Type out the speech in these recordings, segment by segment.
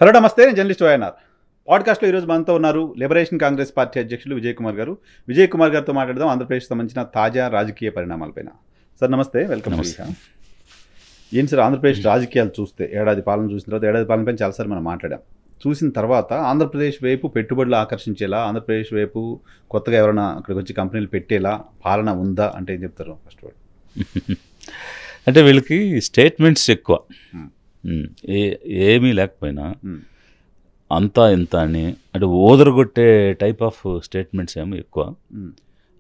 Hello నమస్తే, నేను journalist YNR. పాడ్కాస్ట్లో ఈరోజు మనతో ఉన్నారు లిబరేషన్ కాంగ్రెస్ పార్టీ అధ్యక్షులు విజయ్ కుమార్ గారు. విజయ్ కుమార్ గారితో మాట్లాడదాం ఆంధ్రప్రదేశ్ సంబంధించిన తాజా రాజకీయ పరిణామాలపైన. సార్ నమస్తే, వెల్కమ్. ఏంటి సార్, ఆంధ్రప్రదేశ్ రాజకీయాలు చూస్తే ఏడాది పాలన చూసిన తర్వాత ఏడాది పాలన పైన చాలాసార్లు మనం మాట్లాడాం. చూసిన తర్వాత ఆంధ్రప్రదేశ్ వైపు పెట్టుబడులు ఆకర్షించేలా, ఆంధ్రప్రదేశ్ వైపు కొత్తగా ఎవరైనా అక్కడికి వచ్చి కంపెనీలు పెట్టేలా పాలన ఉందా అంటే ఏం చెప్తారు? ఫస్ట్ వర్డ్ అంటే వీళ్ళకి స్టేట్మెంట్స్ ఎక్కువ, ఏమీ లేకపోయినా అంతా ఇంత అని అంటే ఓదరగొట్టే టైప్ ఆఫ్ స్టేట్మెంట్స్ ఏమో ఎక్కువ,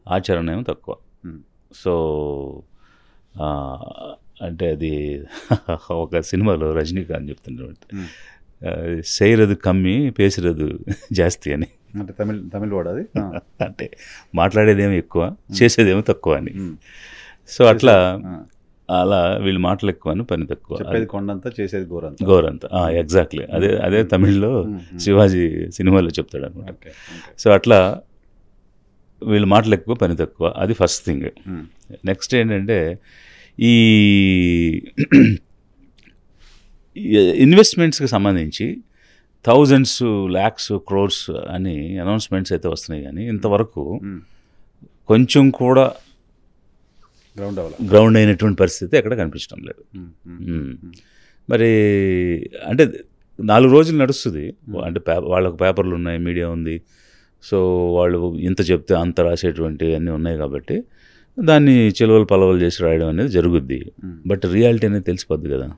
ఆచరణ ఏమో తక్కువ. సో అంటే అది ఒక సినిమాలో రజనీకాంత్ చెప్తున్నమాట, చేయరదు కమ్మి పేసిరదు జాస్తి అని. అంటే తమిళ వర్డ్ అది. అంటే మాట్లాడేదేమో ఎక్కువ, చేసేదేమో తక్కువ అని. సో అట్లా అలా వీళ్ళు మాటలు ఎక్కువ అని పని తక్కువ. చెప్పేది కొండంతా, చేసేది గోరంతా. ఎగ్జాక్ట్లీ అదే తమిళ్లో శివాజీ సినిమాలో చెప్తాడు అనమాట. సో అట్లా వీళ్ళు మాటలు ఎక్కువ, పని తక్కువ. అది ఫస్ట్ థింగ్. నెక్స్ట్ ఏంటంటే ఈ ఇన్వెస్ట్మెంట్స్కి సంబంధించి థౌజండ్స్, ల్యాక్స్, క్రోర్స్ అని అనౌన్స్మెంట్స్ అయితే వస్తున్నాయి, కానీ ఇంతవరకు కొంచెం కూడా గ్రౌండ్ అయినటువంటి పరిస్థితి ఎక్కడ కనిపించడం లేదు. మరి అంటే 4 రోజులు నడుస్తుంది అంటే వాళ్ళకు పేపర్లు ఉన్నాయి, మీడియా ఉంది. సో వాళ్ళు ఇంత చెప్తే అంత రాసేటువంటి అన్నీ ఉన్నాయి కాబట్టి దాన్ని చిలువలు పలవలు చేసి రాయడం అనేది జరుగుద్ది. బట్ రియాలిటీ అనేది తెలిసిపోద్ది కదా.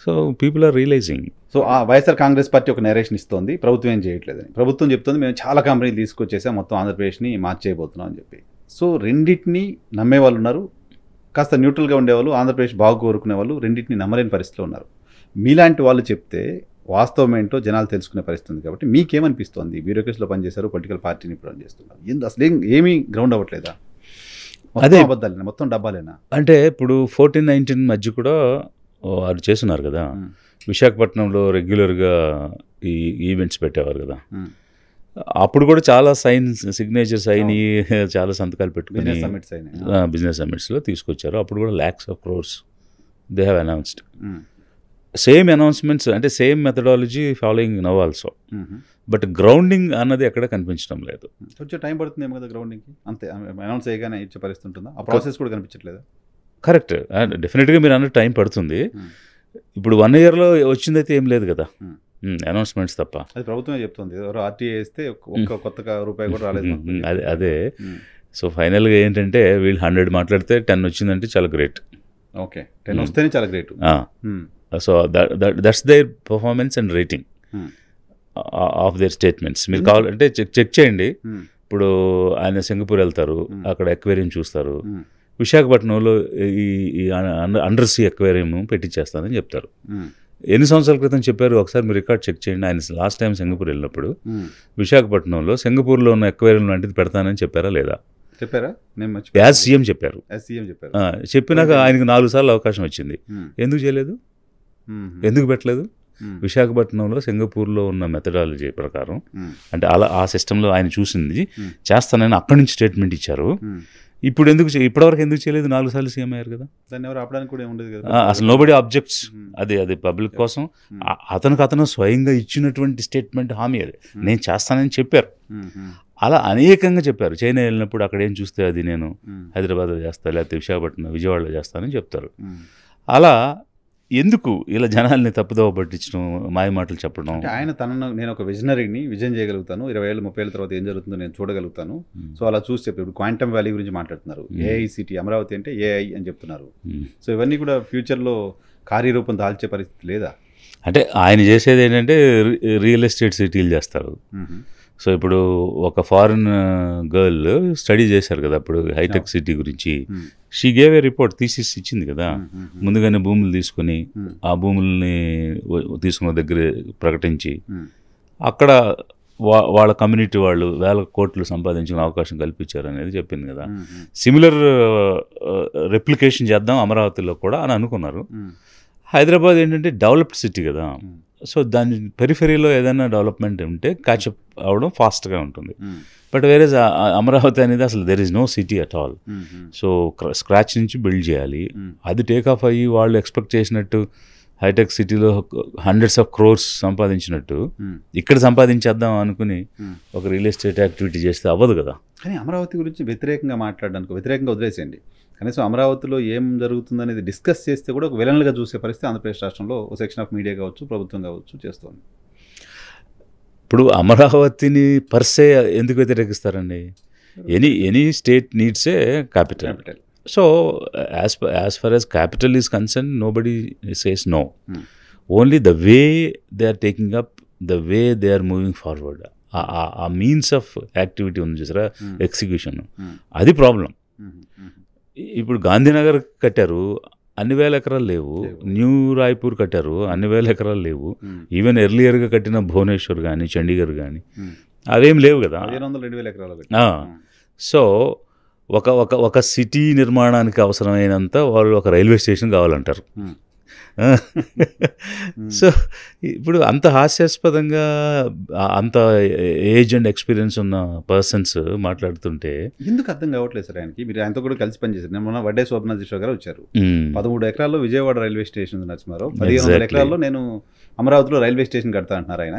So people are realizing. So ఆ వైఎస్ఆర్ కాంగ్రెస్ పార్టీ ఒక నేరేషన్ ఇస్తోంది, ప్రభుత్వం ఏం చేయట్లేదని. ప్రభుత్వం చెప్తుంది మేము చాలా కంపెనీలు తీసుకొచ్చేసాం, మొత్తం ఆంధ్రప్రదేశ్ని మార్చేయబోతున్నాం అని చెప్పి. సో రెండింటిని నమ్మే వాళ్ళు ఉన్నారు, కాస్త న్యూట్రల్గా ఉండేవాళ్ళు, ఆంధ్రప్రదేశ్ బాగు కోరుకునే వాళ్ళు రెండింటిని నమ్మలేని పరిస్థితిలో ఉన్నారు. మీలాంటి వాళ్ళు చెప్తే వాస్తవం ఏంటో జనాలు తెలుసుకునే పరిస్థితి ఉంది. కాబట్టి మీకేమనిపిస్తుంది? బ్యూరోక్రసీలో పనిచేశారు, పొలిటికల్ పార్టీని ఇప్పుడు పనిచేస్తున్నారు, అసలు ఏమీ గ్రౌండ్ అవ్వట్లేదా? అదే అబద్ధాలేనా, మొత్తం డబ్బాలేనా? అంటే ఇప్పుడు 14-19 మధ్య కూడా వారు చేస్తున్నారు కదా. విశాఖపట్నంలో రెగ్యులర్గా ఈ ఈవెంట్స్ పెట్టేవారు కదా. అప్పుడు కూడా చాలా సిగ్నేచర్స్ అయినాయి, చాలా సంతకాలు పెట్టుకుని బిజినెస్ సమ్మిట్స్లో తీసుకొచ్చారు. అప్పుడు కూడా lakhs of crores they have announced. Same announcements అంటే same methodology following now also. But grounding అన్నది ఎక్కడ కనిపించడం లేదు. కొంచెం టైం పడుతుందేమో కదా గ్రౌండింగ్కి. అంతే, అనౌన్స్ చేయగానే ఇచ్చే పరిస్థితి ఉంటుందా? ఆ ప్రాసెస్ కూడా కనిపించట్లేదు. కరెక్ట్, డెఫినెట్గా మీరు అన్నట్టు టైం పడుతుంది. ఇప్పుడు 1 yearలో వచ్చిందైతే ఏం లేదు కదా అనౌన్స్మెంట్స్ తప్ప. అది ప్రభుత్వమే చెప్తుంది, ఎవరో ఆర్టీఏ వేస్తే ఒక్క కొత్తగా రూపాయి కూడా రాలేదు. అదే. సో ఫైనల్గా ఏంటంటే వీళ్ళు 100 మాట్లాడితే 10 వచ్చిందంటే చాలా గ్రేట్. ఓకే, 10 వస్తేనే చాలా great. So that's there performance and rating of their statements. మీరు కావాలంటే చెక్ చేయండి. ఇప్పుడు ఆయన సింగపూర్ వెళ్తారు, అక్కడ ఎక్వేరియం చూస్తారు. విశాఖపట్నంలో ఈ అండర్ సీ ఎక్వేరియం పెట్టించేస్తానని చెప్తారు. ఎన్ని సంవత్సరాల క్రితం చెప్పారు ఒకసారి మీరు రికార్డ్ చెక్ చేయండి. ఆయన లాస్ట్ టైం సింగపూర్ వెళ్ళినప్పుడు విశాఖపట్నంలో సింగపూర్లో ఉన్న ఎక్వేరియం లాంటిది పెడతానని చెప్పారా లేదా? చెప్పారా? యాజ్ సీఎం చెప్పారు. చెప్పినాక ఆయనకు 4 సార్లు అవకాశం వచ్చింది. ఎందుకు చేయలేదు? ఎందుకు పెట్టలేదు? విశాఖపట్నంలో సింగపూర్లో ఉన్న మెథడాలజీ ప్రకారం అంటే అలా ఆ సిస్టంలో ఆయన చూసింది చేస్తానని అక్కడి నుంచి స్టేట్మెంట్ ఇచ్చారు. ఇప్పుడు ఇప్పటివరకు ఎందుకు చేయలేదు? 4 సార్లు సీఎం అయ్యారు కదా. దాన్ని ఎవరు ఆపడానికి కూడా ఉండదు కదా. అసలు నోబడి ఆబ్జెక్ట్స్. అది పబ్లిక్ కోసం అతను స్వయంగా ఇచ్చినటువంటి స్టేట్మెంట్ హామీ అది. నేను చేస్తానని చెప్పారు. అలా అనేకంగా చెప్పారు. చైనా వెళ్ళినప్పుడు అక్కడ ఏం చూస్తే అది నేను హైదరాబాద్లో చేస్తాను, లేకపోతే విశాఖపట్నం, విజయవాడలో చేస్తానని చెప్తారు. అలా ఎందుకు ఇలా జనాల్ని తప్పుదోవ పట్టించడం, మాయ మాటలు చెప్పడం? ఆయన తనను నేను ఒక విజనరీని, విజన్ చేయగలుగుతాను, 20 ఏళ్ళు 30 ఏళ్ళ తర్వాత ఏం జరుగుతుందో నేను చూడగలుగుతాను. సో అలా చూసి చెప్పి ఇప్పుడు క్వాంటమ్ వ్యాలీ గురించి మాట్లాడుతున్నారు. ఏఐసిటీ అమరావతి అంటే ఏఐ అని చెప్తున్నారు. సో ఇవన్నీ కూడా ఫ్యూచర్లో కార్యరూపం దాల్చే పరిస్థితి లేదా? అంటే ఆయన చేసేది ఏంటంటే రియల్ ఎస్టేట్ సిటీలు చేస్తారు. సో ఇప్పుడు ఒక ఫారిన్ గర్ల్ స్టడీ చేశారు కదా అప్పుడు హైటెక్ సిటీ గురించి. She gave a report, thesis ఇచ్చింది కదా. ముందుగానే భూములు తీసుకుని ఆ భూముల్ని తీసుకున్న దగ్గర ప్రకటించి అక్కడ వాళ్ళ కమ్యూనిటీ వాళ్ళు 1000 కోట్లు సంపాదించుకునే అవకాశం కల్పించారు అనేది చెప్పింది కదా. సిమిలర్ రెప్లికేషన్ చేద్దాం అమరావతిలో కూడా అని అనుకున్నారు. హైదరాబాద్ ఏంటంటే డెవలప్డ్ సిటీ కదా. సో దాని పెరిఫెరీలో ఏదైనా డెవలప్మెంట్ ఉంటే క్యాచప్ అవడం ఫాస్ట్గా ఉంటుంది. బట్ వేరే అమరావతి అనేది అసలు there is no city at all. So scratch నుంచి బిల్డ్ చేయాలి. అది టేక్ ఆఫ్ అయ్యి వాళ్ళు ఎక్స్పెక్ట్ చేసినట్టు హైటెక్ సిటీలో హండ్రెడ్స్ ఆఫ్ క్రోర్స్ సంపాదించినట్టు ఇక్కడ సంపాదించేద్దాం అనుకుని ఒక రియల్ ఎస్టేట్ యాక్టివిటీ చేస్తే అవ్వదు కదా. కానీ అమరావతి గురించి వ్యతిరేకంగా మాట్లాడడానికి, వ్యతిరేకంగా వదిలేసేయండి, కనీసం అమరావతిలో ఏం జరుగుతుందనేది డిస్కస్ చేస్తే కూడా ఒక విలన్లుగా చూసే పరిస్థితి ఆంధ్రప్రదేశ్ రాష్ట్రంలో ఒక సెక్షన్ ఆఫ్ మీడియా కావచ్చు, ప్రభుత్వం కావచ్చు చేస్తుంది. ఇప్పుడు అమరావతిని పర్సే ఎందుకు వ్యతిరేకిస్తారండి? Any state needs a capital. So as far as capital is concerned, nobody says no. Only the way they are taking up, the way they are moving forward, ఆ means of activity ఉంది చూసారా, execution, అది problem. ఇప్పుడు గాంధీనగర్ కట్టారు, అన్ని వేల ఎకరాలు లేవు. న్యూ రాయ్పూర్ కట్టారు, అన్ని వేల ఎకరాలు లేవు. ఈవెన్ ఎర్లియర్గా కట్టిన భువనేశ్వర్ కానీ చండీగఢ్ కానీ అవేం లేవు కదా. సో ఒక సిటీ నిర్మాణానికి అవసరమైనంత వాళ్ళు ఒక రైల్వే స్టేషన్ కావాలంటారు. సో ఇప్పుడు అంత హాస్యాస్పదంగా అంత ఏజ్ అండ్ ఎక్స్పీరియన్స్ ఉన్న పర్సన్స్ మాట్లాడుతుంటే ఎందుకు అర్థం కావట్లేదు సార్ ఆయనకి. మీరు ఆయనతో కూడా కలిసి పనిచేశారు. నేను మొన్న వడ్డే శోభనాథేశ్వర గారు వచ్చారు. 13 ఎకరాల్లో విజయవాడ రైల్వే స్టేషన్ ఉంది నరసింహారావు, 1500 ఎకరాల్లో నేను అమరావతిలో రైల్వే స్టేషన్ కడతా అంటున్నారు ఆయన.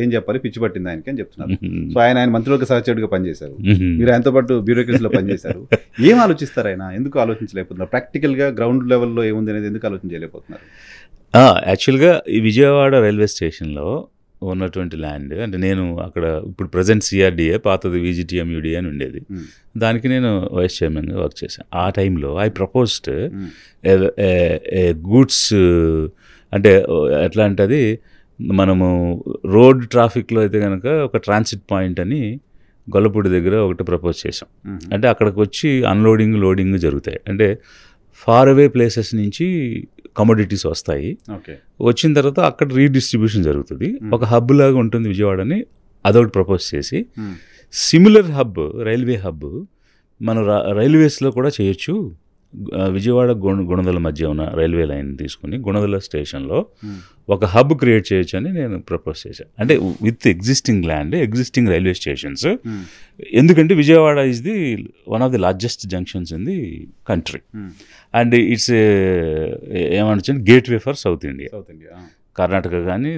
ఏం చెప్పాలి, పిచ్చి పట్టింది ఆయనకి అని చెప్తున్నారు. సో ఆయన మంత్రులకు సహచరుడిగా పనిచేశారు, మీరు ఆయనతో పాటు బ్యూరోక్రసీలో పనిచేశారు. ఏం ఆలోచిస్తారు ఆయన, ఎందుకు ఆలోచించలేకపోతున్నారు? ప్రాక్టికల్గా గ్రౌండ్ లెవెల్లో ఏముంది అనేది ఎందుకు ఆలోచించలేకపోతున్నారు? యాక్చువల్గా ఈ విజయవాడ రైల్వే స్టేషన్లో ఉన్నటువంటి ల్యాండ్, అంటే నేను అక్కడ ఇప్పుడు ప్రజెంట్ సిఆర్డిఏ, పాతది విజిటిఎంయుడి అని ఉండేది, దానికి నేను వైస్ చైర్మన్గా వర్క్ చేశాను. ఆ టైంలో ఐ ప్రపోజ్డ్ గూడ్స్, అంటే ఎట్లా అంటే అది మనము రోడ్ ట్రాఫిక్లో అయితే కనుక ఒక ట్రాన్సిట్ పాయింట్ అని గొల్లపూడి దగ్గర ఒకటి ప్రపోజ్ చేసాం. అంటే అక్కడికి వచ్చి అన్లోడింగ్ లోడింగ్ జరుగుతాయి. అంటే ఫార్ అవే ప్లేసెస్ నుంచి కమోడిటీస్ వస్తాయి, వచ్చిన తర్వాత అక్కడ రీడిస్ట్రిబ్యూషన్ జరుగుతుంది. ఒక హబ్ లాగా ఉంటుంది విజయవాడని, అదొకటి ప్రపోజ్ చేసి సిమిలర్ హబ్, రైల్వే హబ్ మన రైల్వేస్లో కూడా చేయొచ్చు. విజయవాడ గుణదల మధ్య ఉన్న రైల్వే లైన్ తీసుకుని గుణదల స్టేషన్లో ఒక హబ్ క్రియేట్ చేయొచ్చు అని నేను ప్రపోజ్ చేశాను. అంటే with existing land, existing railway stations. ఎందుకంటే Vijayawada is the one of the largest junctions in the country and it's ఏమనొచ్చు gateway for South India. Karnataka కానీ,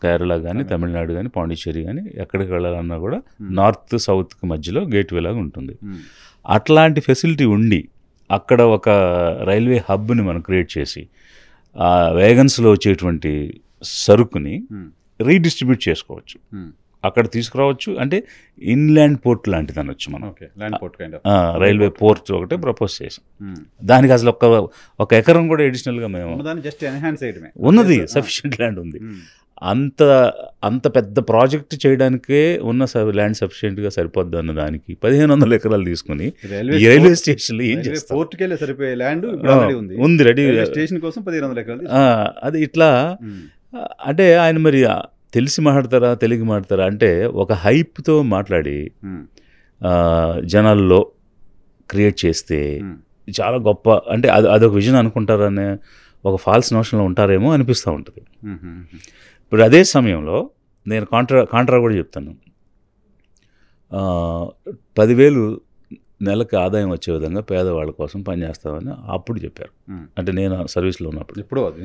కేరళ కానీ, తమిళనాడు కానీ, పాండిచ్చేరి కానీ ఎక్కడికి వెళ్ళాలన్నా కూడా నార్త్ సౌత్కి మధ్యలో గేట్వే లాగా ఉంటుంది. అట్లాంటి ఫెసిలిటీ ఉండి అక్కడ ఒక రైల్వే హబ్ని మనం క్రియేట్ చేసి ఆ వేగన్స్లో వచ్చేటువంటి సరుకుని రీడిస్ట్రిబ్యూట్ చేసుకోవచ్చు, అక్కడ తీసుకురావచ్చు. అంటే ఇన్లాండ్ పోర్ట్ లాంటిది అనొచ్చు మనం. రైల్వే పోర్ట్ ఒకటే ప్రపోజ్ చేసాం. దానికి అసలు ఒక ఎకరం కూడా అడిషనల్గా మేము ఉన్నది, సఫిషియెంట్ ల్యాండ్ ఉంది. అంత పెద్ద ప్రాజెక్ట్ చేయడానికే ఉన్న ల్యాండ్ సఫిషియెంట్గా సరిపోద్ది అన్న దానికి 1500 ఎకరాలు తీసుకుని ఈ రైల్వే స్టేషన్లో ఏం చేస్తారు? పోర్ట్కెళ్ళి సరిపోయే ల్యాండ్ ఉంది రెడీ, స్టేషన్ కోసం 1500 ఎకరాలు. అది ఇట్లా అంటే ఆయన మరి తెలిసి మాట్లాడతారా, తెలియక మాట్లాడతారా అంటే ఒక హైప్తో మాట్లాడి జనాల్లో క్రియేట్ చేస్తే చాలా గొప్ప, అంటే అదొక విజన్ అనుకుంటారనే ఒక ఫాల్స్ నోషన్లో ఉంటారేమో అనిపిస్తూ ఉంటుంది. ఇప్పుడు అదే సమయంలో నేను కాంట్రా కూడా చెప్తాను. 10,000 నెలకు ఆదాయం వచ్చే విధంగా పేదవాళ్ళ కోసం పనిచేస్తామని అప్పుడు చెప్పారు. అంటే నేను సర్వీస్లో ఉన్నప్పుడు, ఇప్పుడు 14.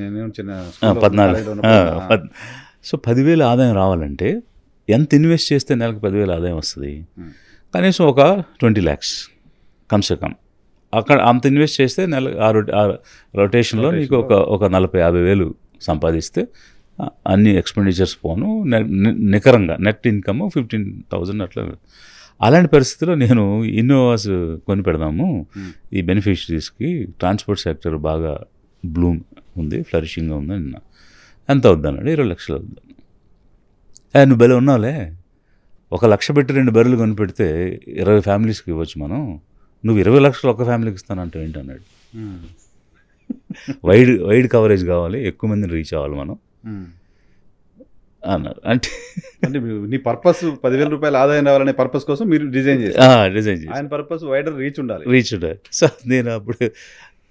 సో 10,000 ఆదాయం రావాలంటే ఎంత ఇన్వెస్ట్ చేస్తే నెలకు 10,000 ఆదాయం వస్తుంది? కనీసం ఒక 20 lakhs కమ్సే కమ్. అక్కడ అంత ఇన్వెస్ట్ చేస్తే ఆ రొటేషన్లో నీకు ఒక 40,000-50,000 సంపాదిస్తే అన్ని ఎక్స్పెండిచర్స్ పోను, నికరంగా నెట్ ఇన్కమ్ 15,000 అట్లా. అలాంటి పరిస్థితిలో నేను ఇన్నోవాస్ కొని పెడదాము ఈ బెనిఫిషరీస్కి, ట్రాన్స్పోర్ట్ సెక్టర్ బాగా బ్లూమ్ ఉంది, ఫ్లరిషింగ్గా ఉంది అన్న. ఎంత అవుద్దన్నాడు? 20 లక్షలు అవుద్దాను. నువ్వు బెల ఉన్నావులే, 1 లక్ష పెట్టి 2 బర్రెలు కొని పెడితే 20 ఫ్యామిలీస్కి ఇవ్వచ్చు మనం, నువ్వు 20 లక్షలు ఒక ఫ్యామిలీకి ఇస్తానంటే ఏంటన్నాడు. వైడ్ కవరేజ్ కావాలి, ఎక్కువ మందిని రీచ్ అవ్వాలి మనం అన్నారు. అంటే నీ పర్పస్ 10,000 రూపాయలు ఆదాయం రావాలనే పర్పస్ కోసం మీరు డిజైన్ చేసి ఆయన పర్పస్ వైడర్ రీచ్ ఉండాలి. సో నేను అప్పుడు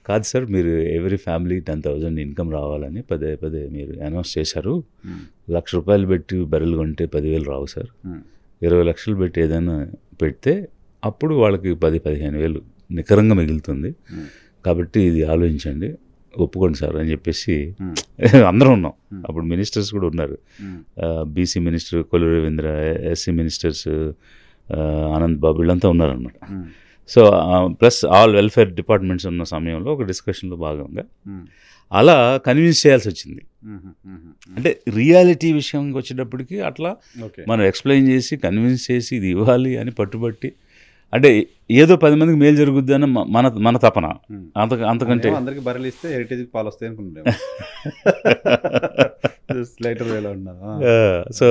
కాదు సార్, మీరు ఎవ్రీ ఫ్యామిలీ 10,000 ఇన్కమ్ రావాలని పదే మీరు అనౌన్స్ చేశారు. 1,00,000 రూపాయలు పెట్టి బర్రెలు కొంటే 10,000 రావు సార్. 20 లక్షలు పెట్టి ఏదైనా పెడితే అప్పుడు వాళ్ళకి 10-15,000 నికరంగా మిగులుతుంది. కాబట్టి ఇది ఆలోచించండి, ఒప్పుకోండి సార్ అని చెప్పేసి అందరం ఉన్నాం. అప్పుడు మినిస్టర్స్ కూడా ఉన్నారు, BC minister Kollu Ravindra, SC ministers Anand Babu, వీళ్ళంతా ఉన్నారనమాట. So plus all welfare departments ఉన్న సమయంలో ఒక డిస్కషన్లో భాగంగా అలా కన్విన్స్ చేయాల్సి వచ్చింది. అంటే రియాలిటీ విషయంకి వచ్చేటప్పటికి అట్లా మనం ఎక్స్ప్లెయిన్ చేసి కన్విన్స్ చేసి ఇది ఇవ్వాలి అని పట్టుబట్టి, అంటే ఏదో 10 మందికి మేలు జరుగుద్ది అని మన తపన. అంతకంటే అందరికి బర్రెలు ఇస్తే హెరిటేజ్కి పాలు వస్తాయి అనుకుంటున్నాం. సో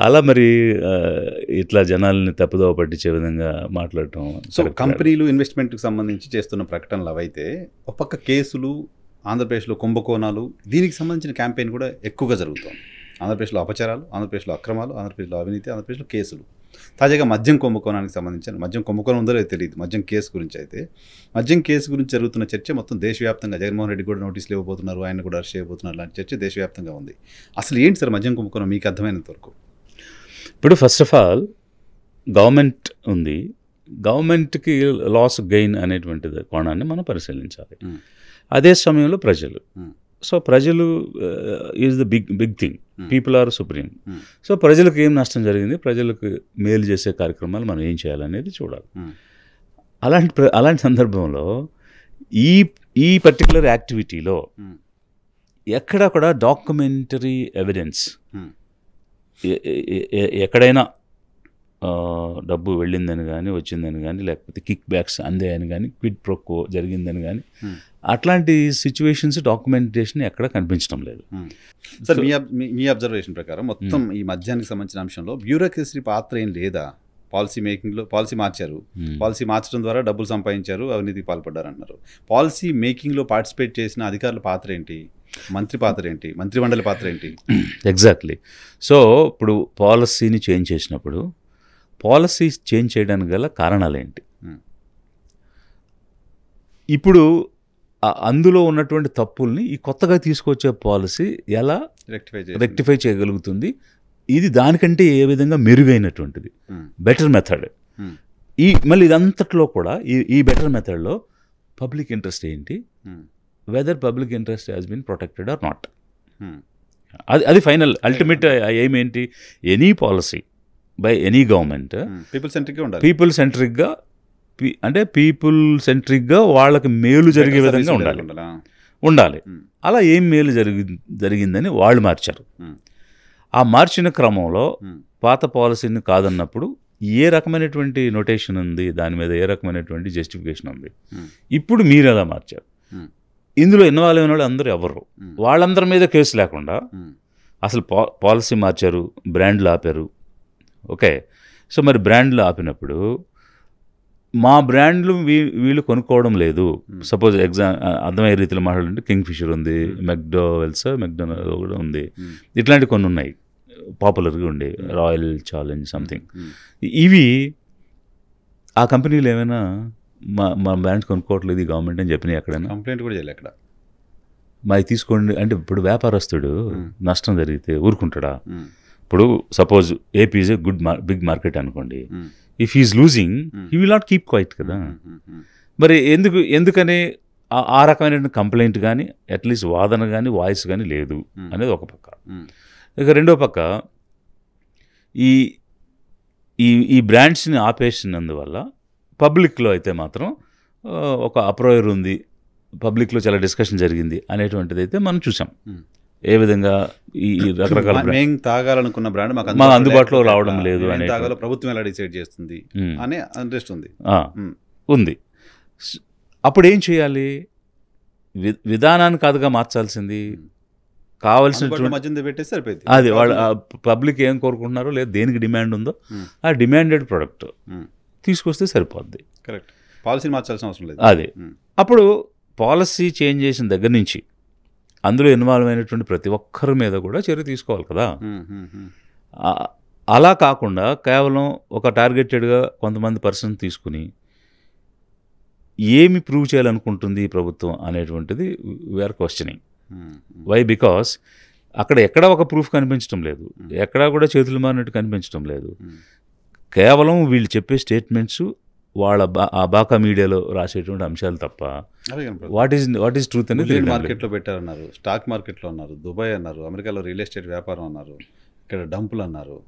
అలా మరి ఇట్లా జనాల్ని తప్పుదోవ పట్టించే విధంగా మాట్లాడటం. సో కంపెనీలు ఇన్వెస్ట్మెంట్కి సంబంధించి చేస్తున్న ప్రకటనలు అవైతే, ఒక పక్క కేసులు, ఆంధ్రప్రదేశ్లో కుంభకోణాలు, దీనికి సంబంధించిన క్యాంపెయిన్ కూడా ఎక్కువగా జరుగుతుంది. ఆంధ్రప్రదేశ్లో అపచారాలు, ఆంధ్రప్రదేశ్లో అక్రమాలు, ఆంధ్రప్రదేశ్లో అవినీతి, ఆంధ్రప్రదేశ్లో కేసులు. తాజాగా మద్యం కుంభకోణానికి సంబంధించిన, మద్యం కుంభకోణం ఉందో లేదో తెలియదు, మద్యం కేసు గురించి అయితే, మద్యం కేసు గురించి జరుగుతున్న చర్చ మొత్తం దేశవ్యాప్తంగా, జగన్మోహన్ రెడ్డి కూడా నోటీసులు ఇవ్వబోతున్నారు, ఆయన కూడా అరెస్ట్ చేయబోతున్నారు, లాంటి చర్చ దేశవ్యాప్తంగా ఉంది. అసలు ఏంటి సార్ మద్యం కుంభకోణం మీకు అర్థమైనంత వరకు? ఇప్పుడు ఫస్ట్ ఆఫ్ ఆల్ గవర్నమెంట్ ఉంది, గవర్నమెంట్కి లాస్ గెయిన్ అనేటువంటిది కోణాన్ని మనం పరిశీలించాలి. అదే సమయంలో ప్రజలు. సో ప్రజలు is the big thing, people are supreme. So ప్రజలకు ఏం నష్టం జరిగింది, ప్రజలకు మేలు చేసే కార్యక్రమాలు మనం ఏం చేయాలనేది చూడాలి. అలాంటి సందర్భంలో ఈ పర్టికులర్ యాక్టివిటీలో ఎక్కడా కూడా డాక్యుమెంటరీ ఎవిడెన్స్, ఎక్కడైనా డబ్బు వెళ్ళిందని కానీ వచ్చిందని కానీ, లేకపోతే కిక్ బ్యాక్స్ అందాయని కానీ, క్విడ్ ప్రోకో జరిగిందని కానీ, అట్లాంటి సిచ్యువేషన్స్ డాక్యుమెంటేషన్ ఎక్కడ కనిపించడం లేదు. సార్ మీ అబ్జర్వేషన్ ప్రకారం మొత్తం ఈ మద్యానికి సంబంధించిన అంశంలో బ్యూరోక్రసీ పాత్ర ఏం లేదా? పాలసీ మేకింగ్లో పాలసీ మార్చారు, పాలసీ మార్చడం ద్వారా డబ్బులు సంపాదించారు, అవినీతికి పాల్పడ్డారు అన్నారు. పాలసీ మేకింగ్లో పార్టిసిపేట్ చేసిన అధికారుల పాత్ర ఏంటి, మంత్రి పాత్ర ఏంటి, మంత్రిమండలి పాత్ర ఏంటి? ఎగ్జాక్ట్లీ. సో ఇప్పుడు పాలసీని చేంజ్ చేసినప్పుడు పాలసీ చేంజ్ చేయడానికి గల కారణాలు ఏంటి? ఇప్పుడు అందులో ఉన్నటువంటి తప్పుల్ని ఈ కొత్తగా తీసుకొచ్చే పాలసీ ఎలా రెక్టిఫై చేయగలుగుతుంది? ఇది దానికంటే ఏ విధంగా మెరుగైనటువంటిది, బెటర్ మెథడ్. మళ్ళీ ఇదంతట్లో కూడా ఈ బెటర్ మెథడ్లో పబ్లిక్ ఇంట్రెస్ట్ ఏంటి, whether public interest has been protected or not, అది ఫైనల్ అల్టిమేట్ ఎయిమ్ ఏంటి? Any policy by any government people సెంట్రిక్గా, అంటే పీపుల్ సెంట్రిక్గా వాళ్ళకి మేలు జరిగే విధంగా ఉండాలి. అలా ఏం మేలు జరిగిందని వాళ్ళు మార్చారు. ఆ మార్చిన క్రమంలో పాత పాలసీని కాదన్నప్పుడు ఏ రకమైనటువంటి నోటేషన్ ఉంది, దాని మీద ఏ రకమైనటువంటి జస్టిఫికేషన్ ఉంది? ఇప్పుడు మీరు ఎలా మార్చారు? ఇందులో ఇన్వాల్వ్ అయిన వాళ్ళు అందరూ ఎవరు? వాళ్ళందరి మీద కేసు లేకుండా అసలు పాలసీ మార్చారు, బ్రాండ్లు ఆపారు. ఓకే, సో మరి బ్రాండ్లు ఆపినప్పుడు మా బ్రాండ్లు వీళ్ళు కొనుక్కోవడం లేదు. సపోజ్ అర్థమయ్యే రీతిలో మాట్లాడంటే కింగ్ ఫిషర్ ఉంది, మెక్డోవెల్స్, మెక్డొనాల్డ్ కూడా ఉంది, ఇట్లాంటి కొన్ని ఉన్నాయి పాపులర్గా ఉండే, రాయల్ ఛాలెంజ్ సంథింగ్. ఇవి ఆ కంపెనీలు ఏమైనా మా బ్రాండ్ కొనుక్కోవట్లేదు ఈ గవర్నమెంట్ అని చెప్పినాయి ఎక్కడైనా? కంప్లైంట్ కూడా చేయలేదు ఎక్కడ. మరి తీసుకోండి అంటే ఇప్పుడు వ్యాపారస్తుడు నష్టం జరిగితే ఊరుకుంటాడా? ఇప్పుడు suppose AP is a big market అనుకోండి, if he is losing he will not keep quiet కదా. మరి ఎందుకని ఆ రకమైన కంప్లైంట్ కానీ అట్లీస్ట్ వాదన కానీ వాయిస్ కానీ లేదు అనేది ఒక పక్క. ఇక రెండో పక్క ఈ బ్రాండ్స్ని ఆపేసినందువల్ల పబ్లిక్లో అయితే మాత్రం ఒక అప్రోయర్ ఉంది, పబ్లిక్లో చాలా డిస్కషన్ జరిగింది అనేటువంటిది అయితే మనం చూసాం. ఏ విధంగా ఈ రకరకాల తాగాలనుకున్న బ్రాండ్ మా అందుబాటులో రావడం లేదు అనే ప్రభుత్వం ఎలా డిసైడ్ చేస్తుంది అనే ఇంట్రెస్ట్ ఉంది. అప్పుడు ఏం చేయాలి? విధానాన్ని కాదుగా మార్చాల్సింది, కావాల్సినటువంటి అది వాళ్ళ పబ్లిక్ ఏం కోరుకుంటున్నారో లేదా దేనికి డిమాండ్ ఉందో ఆ డిమాండెడ్ ప్రోడక్ట్ తీసుకొస్తే సరిపోద్ది. కరెక్ట్, పాలసీ మార్చాల్సిన అవసరం లేదు. అదే అప్పుడు పాలసీ చేంజ్ చేసిన దగ్గర నుంచి అందులో ఇన్వాల్వ్ అయినటువంటి ప్రతి ఒక్కరి మీద కూడా చర్య తీసుకోవాలి కదా. అలా కాకుండా కేవలం ఒక టార్గెటెడ్గా కొంతమంది పర్సన్ తీసుకుని ఏమి ప్రూవ్ చేయాలనుకుంటుంది ఈ ప్రభుత్వం అనేటువంటిది వీఆర్ క్వశ్చనింగ్. వై? బికాస్ అక్కడ ఎక్కడా ఒక ప్రూఫ్ కనిపించడం లేదు, ఎక్కడా కూడా చేతులు మారినట్టు కనిపించడం లేదు. కేవలం వీళ్ళు చెప్పే స్టేట్మెంట్స్ వాళ్ళ ఆ బాకా మీడియాలో రాసేటువంటి అంశాలు తప్ప వాట్ ఈస్ ట్రూత్ అనేది మార్కెట్లో పెట్టారన్నారు, స్టాక్ మార్కెట్లో అన్నారు, దుబాయ్ అన్నారు, అమెరికాలో రియల్ ఎస్టేట్ వ్యాపారం అన్నారు, ఇక్కడ డంపులు అన్నారు.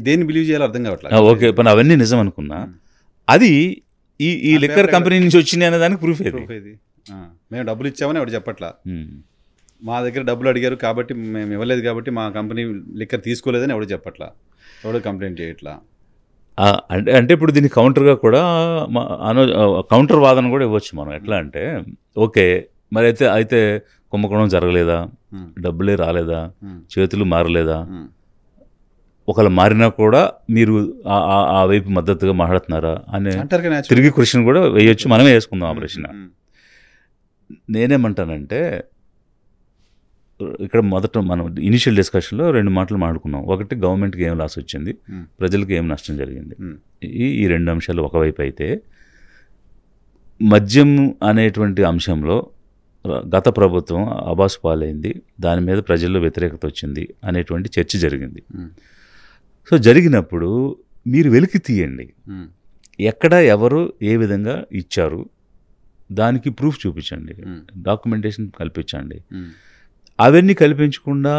దేన్ని బిలీవ్ చేయాలో అర్థం కావట్లేదు. ఓకే, పని అవన్నీ నిజం అనుకున్నా, అది ఈ లిక్కర్ కంపెనీ నుంచి వచ్చింది అనే దానికి ప్రూఫ్ ఇది. మేము డబ్బులు ఇచ్చామని ఎవరు చెప్పట్లా, మా దగ్గర డబ్బులు అడిగారు కాబట్టి మేము ఇవ్వలేదు కాబట్టి మా కంపెనీ లిక్కర్ తీసుకోలేదని ఎవరు చెప్పట్లా, ఎవరు కంప్లైంట్ చేయట్లా. అంటే ఇప్పుడు దీనికి కౌంటర్గా కూడా కౌంటర్ వాదన కూడా ఇవ్వచ్చు మనం. ఎట్లా అంటే ఓకే మరి అయితే కుంభకోణం జరగలేదా, డబ్బులే రాలేదా, చేతులు మారలేదా, ఒకవేళ మారినా కూడా మీరు ఆ వైపు మద్దతుగా మాట్లాడుతున్నారా అనే తిరిగి క్వశ్చన్ కూడా వేయొచ్చు, మనమే వేసుకుందాం ఆ ప్రశ్న. నేనేమంటానంటే ఇక్కడ మొదట మనం ఇనిషియల్ డిస్కషన్లో 2 మాటలు మాట్లాడుకున్నాం. ఒకటి గవర్నమెంట్కి ఏం లాస్ వచ్చింది, ప్రజలకు ఏం నష్టం జరిగింది. ఈ 2 అంశాలు ఒకవైపు అయితే, మద్యం అనేటువంటి అంశంలో గత ప్రభుత్వం అబాసు పాలైంది, దాని మీద ప్రజల్లో వ్యతిరేకత వచ్చింది అనేటువంటి చర్చ జరిగింది. సో జరిగినప్పుడు మీరు వెలికి తీయండి, ఎక్కడ ఎవరు ఏ విధంగా ఇచ్చారు దానికి ప్రూఫ్ చూపించండి, డాక్యుమెంటేషన్ కల్పించండి. అవన్నీ కల్పించకుండా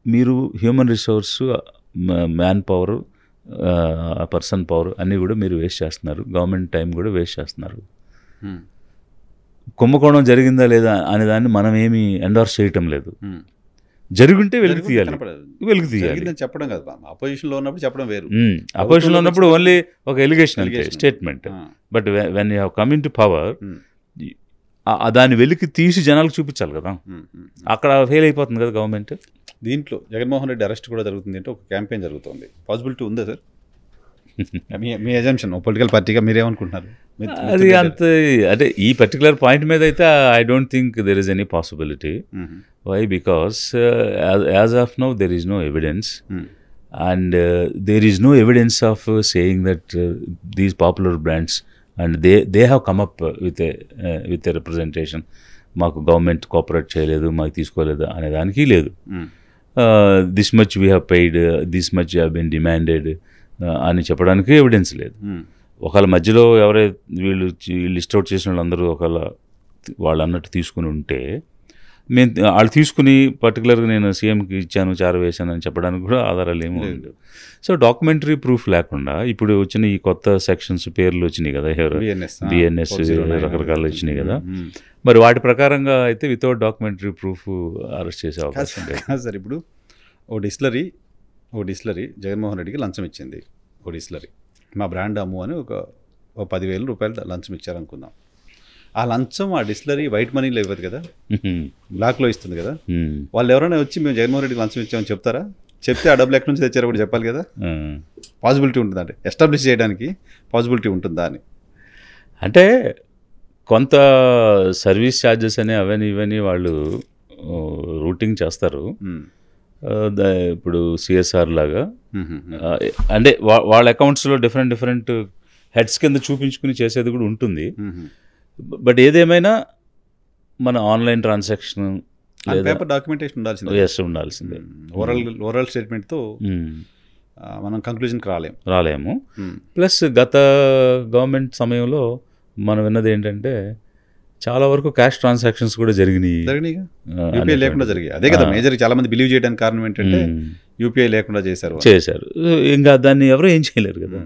మీరు human resource, man power, person power అన్నీ కూడా మీరు వేస్ట్ చేస్తున్నారు, గవర్నమెంట్ టైం కూడా వేస్ట్ చేస్తున్నారు. కుంభకోణం జరిగిందా లేదా అనే దాన్ని మనం ఏమీ ఎండోర్స్ చేయటం లేదు. జరుగుంటే వెలుగు తీయాలి చెప్పడం కాదు, అపోజిషన్లో ఉన్నప్పుడు చెప్పడం వేరు. అపోజిషన్లో ఉన్నప్పుడు ఓన్లీ ఒక ఎలిగేషన్ అంటే statement. But when you have come in to power, దాన్ని వెలికి తీసి జనాలకు చూపించాలి కదా, అక్కడ ఫెయిల్ అయిపోతుంది కదా గవర్నమెంట్. దీంట్లో జగన్మోహన్ రెడ్డి అరెస్ట్ కూడా జరుగుతుంది అంటే ఒక క్యాంపెయిన్ జరుగుతుంది, పాసిబిలిటీ ఉందా సార్? మీ ఎజంప్షన్ పొలిటికల్ పార్టీగా మీరేమనుకుంటున్నారు? అది అంత అంటే ఈ పర్టికులర్ పాయింట్ మీద అయితే I don't think there is any possibility. Why? Because as of now there is no evidence, and there is no evidence of saying that these popular brands and they have come up with a representation, మాకు government cooperate చేయలేదు, మాకు తీసుకోలేదు అనే దానికి లేదు. This much we have paid, this much have been demanded అని చెప్పడానికి evidence లేదు. ఒకవేళ మధ్యలో ఎవరైతే వీళ్ళు లిస్ట్ అవుట్ చేసిన వాళ్ళందరూ ఒకవేళ వాళ్ళు అన్నట్టు తీసుకుని ఉంటే, మేము వాళ్ళు తీసుకుని పర్టికులర్గా నేను సీఎంకి ఇచ్చాను, చారు వేశాను అని చెప్పడానికి కూడా ఆధారాలు ఏమీ ఉండవు. సో డాక్యుమెంటరీ ప్రూఫ్ లేకుండా ఇప్పుడు వచ్చిన ఈ కొత్త సెక్షన్స్ పేర్లు వచ్చినాయి కదా, బిఎన్ఎస్ రకరకాలు వచ్చినాయి కదా, మరి వాటి ప్రకారంగా అయితే వితౌట్ డాక్యుమెంటరీ ప్రూఫ్ అరెస్ట్ చేసే అవకాశం లేదు సార్. ఇప్పుడు ఓ డిస్టిలరీ జగన్మోహన్ రెడ్డికి లంచం ఇచ్చింది. ఓ డిస్టిలరీ మా బ్రాండ్ అమ్ము అని ఒక 10,000 రూపాయలు లంచం ఇచ్చారనుకుందాం. ఆ లంచం ఆ డిస్టిలరీ వైట్ మనీలో ఇవ్వదు కదా, బ్లాక్లో ఇస్తుంది కదా. వాళ్ళు ఎవరైనా వచ్చి మేము జగన్మోహన్ రెడ్డికి లంచం ఇచ్చామని చెప్తారా? చెప్తే ఆ డబ్బులు ఎక్కడి నుంచి తెచ్చారో కూడా చెప్పాలి కదా. పాసిబిలిటీ ఉంటుందా అంటే ఎస్టాబ్లిష్ చేయడానికి పాసిబిలిటీ ఉంటుందా అని. అంటే కొంత సర్వీస్ ఛార్జెస్ అని అవన్నీ ఇవన్నీ వాళ్ళు రూటింగ్ చేస్తారు. ఇప్పుడు సిఎస్ఆర్ లాగా అంటే వాళ్ళ అకౌంట్స్లో డిఫరెంట్ హెడ్స్ కింద చూపించుకుని చేసేది కూడా ఉంటుంది. బట్ ఏదేమైనా మన ఆన్లైన్ ట్రాన్సాక్షన్ పేపర్ డాక్యుమెంటేషన్ ఉండాల్సిందే. ఓరల్ స్టేట్మెంట్తో మనం కంక్లూజన్కి రాలేము. ప్లస్ గత గవర్నమెంట్ సమయంలో మనం విన్నది ఏంటంటే చాలా వరకు క్యాష్ ట్రాన్సాక్షన్స్ కూడా జరిగినాయి యూపీఐ లేకుండా జరిగాయి. అదే కదా మేజర్ చాలా మంది బిలీవ్ చేయడానికి కారణం ఏంటంటే యూపీఐ లేకుండా చేశారు. ఇంకా దాన్ని ఎవరు ఏం చేయలేరు కదా,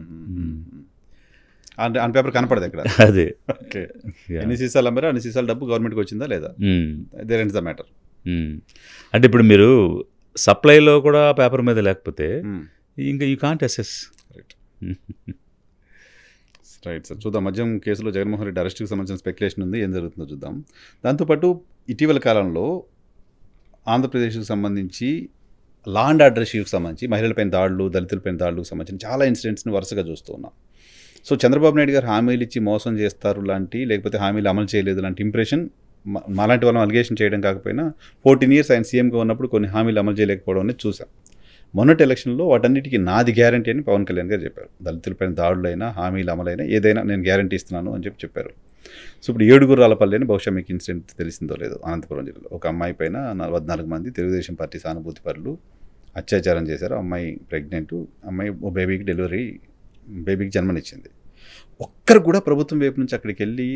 ఆన్ పేపర్ కనపడదు అక్కడ. అదే ఎన్ని సీసాలు అమ్మారో అన్ని సీసాల డబ్బు గవర్నమెంట్కి వచ్చిందా లేదా, దేర్ ఎండ్స్ ద మ్యాటర్. అంటే ఇప్పుడు మీరు సప్లైలో కూడా పేపర్ మీద లేకపోతే ఇంకా you can't assess. Right sir, చూద్దాం. మద్యం కేసులో జగన్మోహన్ రెడ్డి అరెస్ట్కి సంబంధించిన స్పెక్యులేషన్ ఉంది, ఏం జరుగుతుందో చూద్దాం. దాంతోపాటు ఇటీవల కాలంలో ఆంధ్రప్రదేశ్కి సంబంధించి లా అండ్ ఆర్డర్ ఇష్యూకి సంబంధించి మహిళలపైన దాడులు, దళితులపైన దాడులకు సంబంధించిన చాలా ఇన్సిడెంట్స్ని వరుసగా చూస్తూ ఉన్నాం. సో చంద్రబాబు నాయుడు గారు హామీలు ఇచ్చి మోసం చేస్తారు లాంటి, లేకపోతే హామీలు అమలు చేయలేదు లాంటి ఇంప్రెషన్ మాలాంటి వాళ్ళని అలిగేషన్ చేయడం కాకపోయినా 14 years ఆయన సీఎంగా ఉన్నప్పుడు కొన్ని హామీలు అమలు చేయలేకపోవడం అనేది చూసాం. మొన్నటి ఎలక్షన్లో వాటన్నిటికీ నాది గ్యారంటీ అని పవన్ కళ్యాణ్ గారు చెప్పారు. దళితులపైన దాడులైనా, హామీలు అమలైనా ఏదైనా నేను గ్యారంటీ ఇస్తున్నాను అని చెప్పారు. సో ఇప్పుడు 7 గుర్రాలపల్లి అని బహుశా మీకు ఇన్సిడెంట్ తెలిసిందో లేదో, అనంతపురం జిల్లాలో ఒక అమ్మాయి పైన 14 మంది తెలుగుదేశం పార్టీ సానుభూతి పరులు అత్యాచారం చేశారు. అమ్మాయి ప్రెగ్నెంట్, అమ్మాయి బేబీకి జన్మనిచ్చింది. ఒక్కరు కూడా ప్రభుత్వం వైపు నుంచి అక్కడికి వెళ్ళి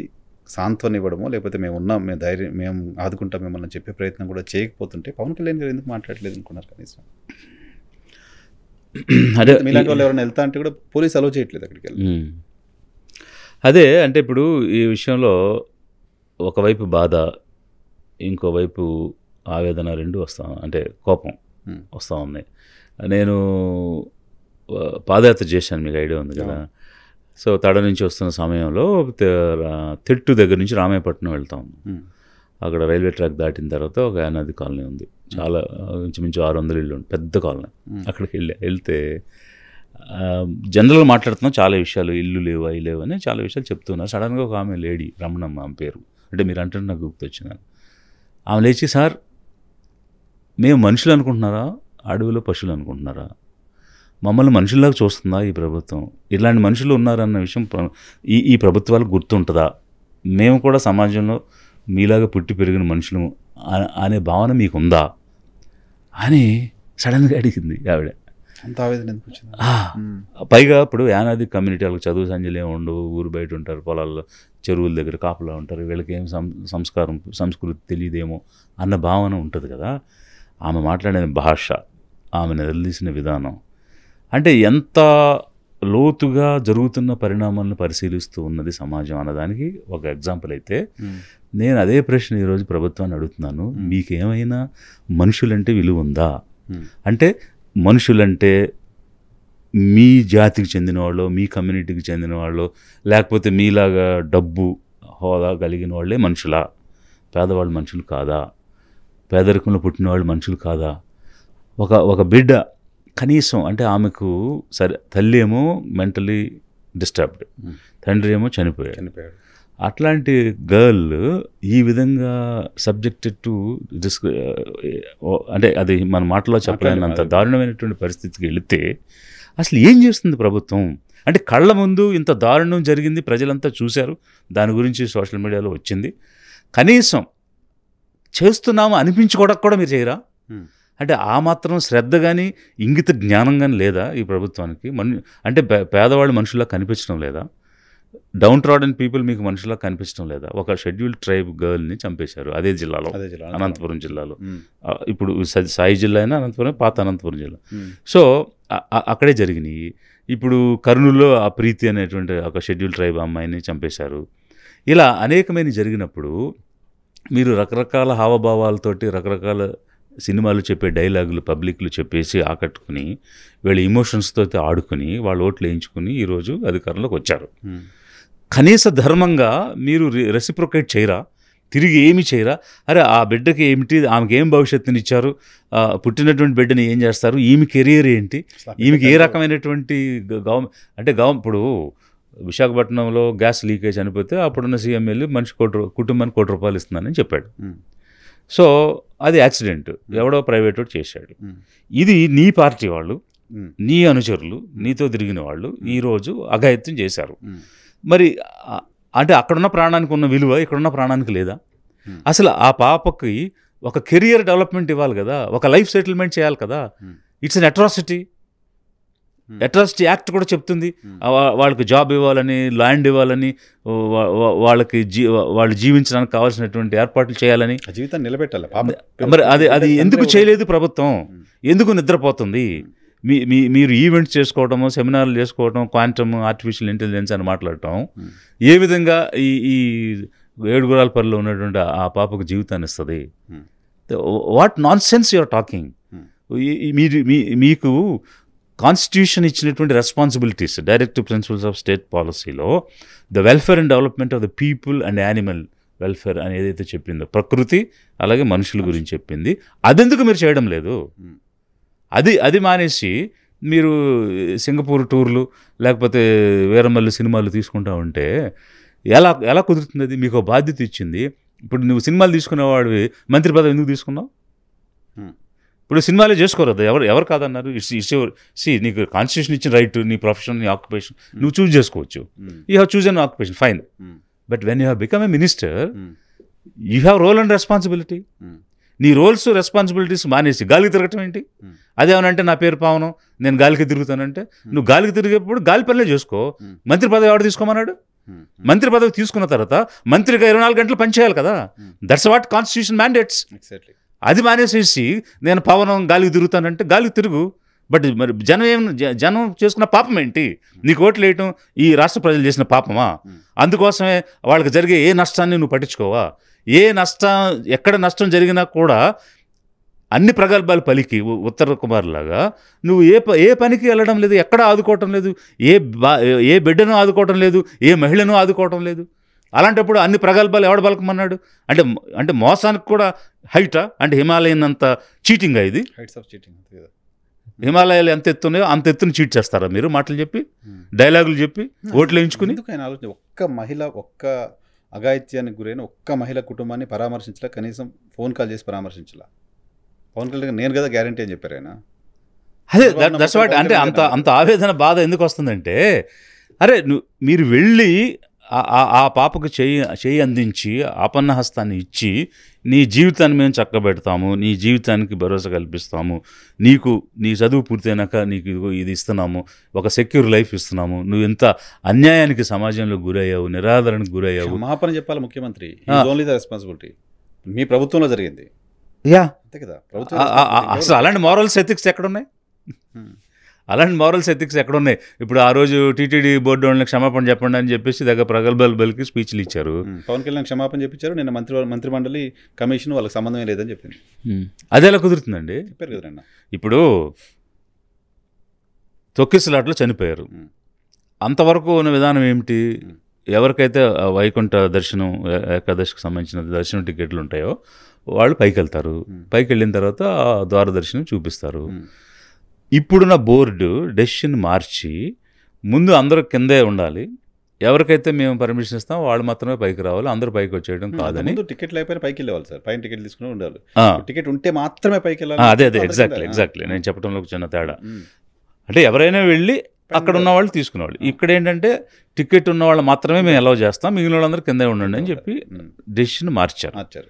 సాంత్వన ఇవ్వడమో లేకపోతే మేము ఉన్నాం, మేము ధైర్యం, మేము ఆదుకుంటాం మిమ్మల్ని చెప్పే ప్రయత్నం కూడా చేయకపోతుంటే పవన్ కళ్యాణ్ గారు ఎందుకు మాట్లాడలేదు అనుకున్నారు కనీసం? అదే మీలాంటి వాళ్ళు ఎవరైనా వెళ్తా అంటే కూడా పోలీసు అలౌ చేయట్లేదు అక్కడికి వెళ్ళి. అదే అంటే ఇప్పుడు ఈ విషయంలో ఒకవైపు బాధ, ఇంకోవైపు ఆవేదన రెండు అంటే కోపం వస్తూ ఉన్నాయి. నేను పాదయాత్ర చేశాను, మీకు ఐడియా ఉంది కదా. సో తడ నుంచి వస్తున్న సమయంలో తిట్టు దగ్గర నుంచి రామాయపట్నం వెళ్తాం. అక్కడ రైల్వే ట్రాక్ దాటిన తర్వాత ఒక యానాది కాలనీ ఉంది, చాలా ఇంచుమించు 600 ఇళ్ళు ఉంది, పెద్ద కాలనీ. అక్కడికి వెళ్తే జనరల్గా మాట్లాడుతున్నాం చాలా విషయాలు, ఇల్లు లేవు అవి లేవు అని చాలా విషయాలు చెప్తున్నారు. సడన్గా ఒక ఆమె లేడీ, రమణమ్మ ఆమె పేరు, అంటే మీరు అంటే నాకు గుర్తొచ్చిందని. ఆమె లేచి, సార్ మేము మనుషులు అనుకుంటున్నారా, అడవిలో పశువులు అనుకుంటున్నారా? మమ్మల్ని మనుషుల్లాగా చూస్తుందా ఈ ప్రభుత్వం? ఇలాంటి మనుషులు ఉన్నారన్న విషయం ఈ ప్రభుత్వాలకు గుర్తుంటుందా? మేము కూడా సమాజంలో మీలాగా పుట్టి పెరిగిన మనుషులు అనే భావన మీకుందా అని సడన్గా అడిగింది ఆవిడ. అంత ఆవేదన ఎందుకు వచ్చింది? పైగా ఇప్పుడు యానాది కమ్యూనిటీ వాళ్ళకి చదువు సంజలు ఏమి ఉండవు, ఊరు బయట ఉంటారు, పొలాల్లో చెరువుల దగ్గర కాపులా ఉంటారు, వీళ్ళకి ఏం సంస్కృతి తెలియదేమో అన్న భావన ఉంటుంది కదా. ఆమె మాట్లాడిన భాష, ఆమె నిలదీసిన విధానం, అంటే ఎంత లోతుగా జరుగుతున్న పరిణామాలను పరిశీలిస్తూ ఉన్నది సమాజం అన్నదానికి ఒక ఎగ్జాంపుల్ అయితే, నేను అదే ప్రశ్న ఈరోజు ప్రభుత్వాన్ని అడుగుతున్నాను. మీకేమైనా మనుషులంటే విలువ ఉందా? అంటే మనుషులంటే మీ జాతికి చెందిన వాళ్ళు, మీ కమ్యూనిటీకి చెందిన వాళ్ళు, లేకపోతే మీలాగా డబ్బు హోదా కలిగిన వాళ్ళే మనుషులా? పేదవాళ్ళు మనుషులు కాదా? పేదరికంలో పుట్టిన వాళ్ళు మనుషులు కాదా? ఒక బిడ్డ కనీసం, అంటే ఆమెకు సరే తల్లి ఏమో మెంటలీ డిస్టర్బ్డ్, తండ్రి ఏమో చనిపోయాడు. అట్లాంటి గర్ల్ ఈ విధంగా సబ్జెక్టెడ్ టు అంటే అది మన మాటలో చెప్పలేనంత దారుణమైనటువంటి పరిస్థితికి వెళితే అసలు ఏం చేస్తుంది ప్రభుత్వం? అంటే కళ్ళ ముందు ఇంత దారుణం జరిగింది, ప్రజలంతా చూశారు, దాని గురించి సోషల్ మీడియాలో వచ్చింది, కనీసం చేస్తున్నాము అనిపించుకోవడానికి కూడా మీరు చేయరా? అంటే ఆ మాత్రం శ్రద్ధ కానీ ఇంగిత జ్ఞానం కానీ లేదా ఈ ప్రభుత్వానికి? అంటే పేదవాళ్ళు మనుషుల్లా కనిపించడం లేదా? డౌన్ ట్రాడన్ పీపుల్ మీకు మనుషులా కనిపించడం లేదా? ఒక షెడ్యూల్డ్ ట్రైబ్ గర్ల్ని చంపేశారు అదే జిల్లాలో, అనంతపురం జిల్లాలో. ఇప్పుడు సాయి జిల్లా అయినా అనంతపురం, పాత అనంతపురం జిల్లా. సో అక్కడే జరిగినాయి. ఇప్పుడు కర్నూలులో ఆ ప్రీతి అనేటువంటి ఒక షెడ్యూల్డ్ ట్రైబ్ అమ్మాయిని చంపేశారు. ఇలా అనేకమైన జరిగినప్పుడు మీరు రకరకాల హావభావాలతోటి రకరకాల సినిమాలు చెప్పే డైలాగులు పబ్లిక్లు చెప్పేసి ఆకట్టుకుని వీళ్ళ ఇమోషన్స్తో ఆడుకుని వాళ్ళ ఓట్లు వేయించుకుని ఈరోజు అధికారంలోకి వచ్చారు. కనీస ధర్మంగా మీరు రెసిప్రొకేట్ చేయరా? తిరిగి ఏమి చేయరా? అరే ఆ బిడ్డకి ఏమిటి, ఆమెకి ఏం భవిష్యత్తుని ఇచ్చారు, పుట్టినటువంటి బిడ్డని ఏం చేస్తారు, ఈమె కెరియర్ ఏంటి, ఈమెకి ఏ రకమైనటువంటి అంటే ఇప్పుడు విశాఖపట్నంలో గ్యాస్ లీకేజ్ చనిపోతే అప్పుడున్న సీఎం వెళ్ళి కుటుంబానికి ₹1 ఇస్తున్నానని చెప్పాడు. సో అది యాక్సిడెంట్, ఎవడో ప్రైవేట్ చేశాడు. ఇది నీ పార్టీ వాళ్ళు, నీ అనుచరులు, నీతో తిరిగిన వాళ్ళు ఈరోజు అఘాయిత్యం చేశారు. మరి అంటే అక్కడున్న ప్రాణానికి ఉన్న విలువ ఇక్కడున్న ప్రాణానికి లేదా? అసలు ఆ పాపకి ఒక కెరియర్ డెవలప్మెంట్ ఇవ్వాలి కదా, ఒక లైఫ్ సెటిల్మెంట్ చేయాలి కదా. It's an atrocity. Atrocity act కూడా చెప్తుంది వాళ్ళకి జాబ్ ఇవ్వాలని, ల్యాండ్ ఇవ్వాలని, వాళ్ళు జీవించడానికి కావాల్సినటువంటి ఏర్పాట్లు చేయాలని, జీవితాన్ని నిలబెట్టాలి. మరి అది ఎందుకు చేయలేదు ప్రభుత్వం? ఎందుకు నిద్రపోతుంది? మీరు ఈవెంట్స్ చేసుకోవటము, సెమినార్లు చేసుకోవటం, క్వాంటమ్, ఆర్టిఫిషియల్ ఇంటెలిజెన్స్ అని మాట్లాడటం, ఏ విధంగా ఈ 7 గురాల పరిలో ఉన్నటువంటి ఆ పాపకు జీవితాన్ని ఇస్తుంది? What nonsense you're talking? మీకు కాన్స్టిట్యూషన్ ఇచ్చినటువంటి responsibilities, directive principles of state పాలసీలో the welfare and development of the people and animal welfare అని ఏదైతే చెప్పిందో, ప్రకృతి అలాగే మనుషుల గురించి చెప్పింది, అదెందుకు మీరు చేయడం లేదు? అది మానేసి మీరు సింగపూర్ టూర్లు లేకపోతే వీరమల్లి సినిమాలు తీసుకుంటా ఉంటే ఎలా కుదురుతుంది? అది మీకు బాధ్యత ఇచ్చింది. ఇప్పుడు నువ్వు సినిమాలు తీసుకునేవాడివి, మంత్రి పదవి ఎందుకు తీసుకున్నావు? ఇప్పుడు సినిమాలే చేసుకోరద్దు, ఎవరు కాదన్నారు? నీకు కాన్స్టిట్యూషన్ ఇచ్చిన రైట్, నీ ప్రొఫెషన్, నీ ఆక్యుపేషన్ నువ్వు చూజ్ చేసుకోవచ్చు. You have choose an occupation, fine. But when you have become a minister, you have role and responsibility. నీ రోల్స్ రెస్పాన్సిబిలిటీస్ మానేసి గాలికి తిరగటం ఏంటి? అదేమనంటే నా పేరు పావనం, నేను గాలికి తిరుగుతానంటే నువ్వు గాలికి తిరిగేప్పుడు గాలి పనులే చేసుకో. మంత్రి పదవి ఎవరు తీసుకోమన్నాడు? మంత్రి పదవి తీసుకున్న తర్వాత మంత్రిగా 24 గంటలు పనిచేయాలి కదా. That's what constitution mandates. అది మానేసేసి నేను పవనం గాలికి తిరుగుతానంటే గాలికి తిరుగు. బట్ మరి జనం చేసుకున్న పాపం ఏంటి? నీకు ఓట్లు వేయటం ఈ రాష్ట్ర ప్రజలు చేసిన పాపమా? అందుకోసమే వాళ్ళకి జరిగే ఏ నష్టాన్ని నువ్వు పట్టించుకోవా? ఎక్కడ నష్టం జరిగినా కూడా అన్ని ప్రగల్భాలు పలికి ఉత్తర కుమార్ లాగా నువ్వు ఏ పనికి వెళ్ళడం లేదు, ఎక్కడ ఆదుకోవటం లేదు, ఏ బిడ్డను ఆదుకోవటం లేదు, ఏ మహిళను ఆదుకోవటం లేదు. అలాంటప్పుడు అన్ని ప్రగల్భాలు ఎవడ బలకమన్నాడు? అంటే మోసానికి కూడా హైటా? అంటే హిమాలయన్ అంత చీటింగా ఇది? హిమాలయాలు ఎంత ఎత్తున్నాయో అంత ఎత్తున చీట్ చేస్తారా మీరు? మాటలు చెప్పి, డైలాగులు చెప్పి, ఓట్లు వేయించుకుని. ఒక్క మహిళ, ఒక్క అఘాయిత్యానికి గురైన ఒక్క మహిళ కుటుంబాన్ని పరామర్శించలా, కనీసం ఫోన్ కాల్ చేసి పరామర్శించలా. పవన్ కళ్యాణ్ నేను కదా గ్యారంటీ అని చెప్పారు ఆయన. అదే దట్స్ వాట్. అంటే అంత ఆవేదన, బాధ ఎందుకు వస్తుందంటే, అరే మీరు వెళ్ళి ఆ పాపకు చేయి అందించి ఆపన్న హస్తాన్ని ఇచ్చి నీ జీవితాన్ని మేము చక్కబెడతాము, నీ జీవితానికి భరోసా కల్పిస్తాము, నీ చదువు పూర్తయినాక నీకు ఇది ఇస్తున్నాము, ఒక సెక్యూర్ లైఫ్ ఇస్తున్నాము, నువ్వు ఎంత అన్యాయానికి సమాజంలో గురయ్యావు, నిరాదరణకు గురయ్యావు. క్షమాపణ చెప్పాలి ముఖ్యమంత్రి. ఓన్లీ ద రెస్పాన్సిబిలిటీ మీ ప్రభుత్వంలో జరిగింది. యా అంతే కదా. అసలు అలాంటి మారల్స్ ఎథిక్స్ ఎక్కడున్నాయి? అలాంటి మారల్స్ ఎథిక్స్ ఎక్కడున్నాయి? ఇప్పుడు ఆ రోజు టీటీడీ బోర్డు వాళ్ళని క్షమాపణ చెప్పండి అని చెప్పేసి దగ్గర ప్రగల్భాలు బలికి స్పీచ్లు ఇచ్చారు. పవన్ కళ్యాణ్ క్షమాపణ చెప్పించారు. నిన్న మంత్రిమండలి కమిషన్ వాళ్ళకి సంబంధమే లేదని చెప్పింది. అది ఎలా కుదురుతుందండి? చెప్పారు కదండి. ఇప్పుడు తొక్కిసలాట్లో చనిపోయారు, అంతవరకు ఉన్న విధానం ఏమిటి? ఎవరికైతే వైకుంఠ దర్శనం, ఏకాదశికి సంబంధించిన దర్శనం టికెట్లు ఉంటాయో వాళ్ళు పైకి వెళ్తారు. పైకి వెళ్ళిన తర్వాత ద్వార దర్శనం చూపిస్తారు. ఇప్పుడున్న బోర్డు డెసిషన్ మార్చి ముందు అందరూ కిందే ఉండాలి, ఎవరికైతే మేము పర్మిషన్ ఇస్తాం వాళ్ళు మాత్రమే పైకి రావాలి, అందరూ పైకి వచ్చేయడం కాదని. టికెట్లు అయిపోయినా పైకి వెళ్ళేవాళ్ళు సార్. పైన టికెట్ తీసుకుని ఉండాలి. టికెట్ ఉంటే మాత్రమే పైకి వెళ్ళాలి. అదే ఎగ్జాక్ట్లీ నేను చెప్పడంలో చిన్న తేడా. అంటే ఎవరైనా వెళ్ళి అక్కడ ఉన్న వాళ్ళు తీసుకునేవాళ్ళు. ఇక్కడ ఏంటంటే టికెట్ ఉన్న వాళ్ళు మాత్రమే మేము అలౌ చేస్తాం, మిగిలిన వాళ్ళందరూ కిందే ఉండండి అని చెప్పి డెసిషన్ మార్చారు.